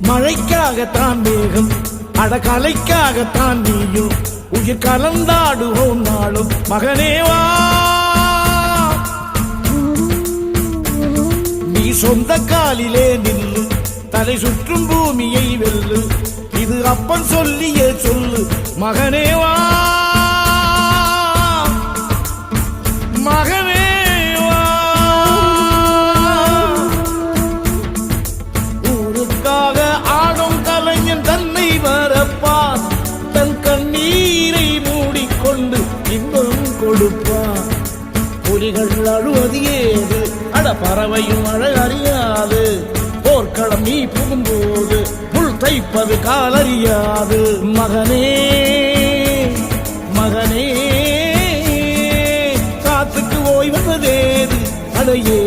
மழைக்காகத்தான் மேகம், அடகலைக்காகத்தான் நீயும், உயிர் கலந்தாடுவோம் நாளும். மகனேவா நீ சொந்த காலிலே நில்லு, தலை சுற்றும் பூமியை வெல்லு, இது அப்பன் சொல்லியே சொல்லு. மகனேவா மகனேவா ஊருக்காக ஆடும் கலைஞன் தன்னை வரப்பான், தன் கண்ணீரை மூடிக்கொண்டு இன்பம் கொடுப்பான். புலிகள் அழுவது ஏது, அட பறவையும் அழகறியாது, போர்க்களம் நீ புகும்போது முள் தைப்பது காலறியாது. மகனே மகனே காத்துக்கு ஓய்வதேது, அடையே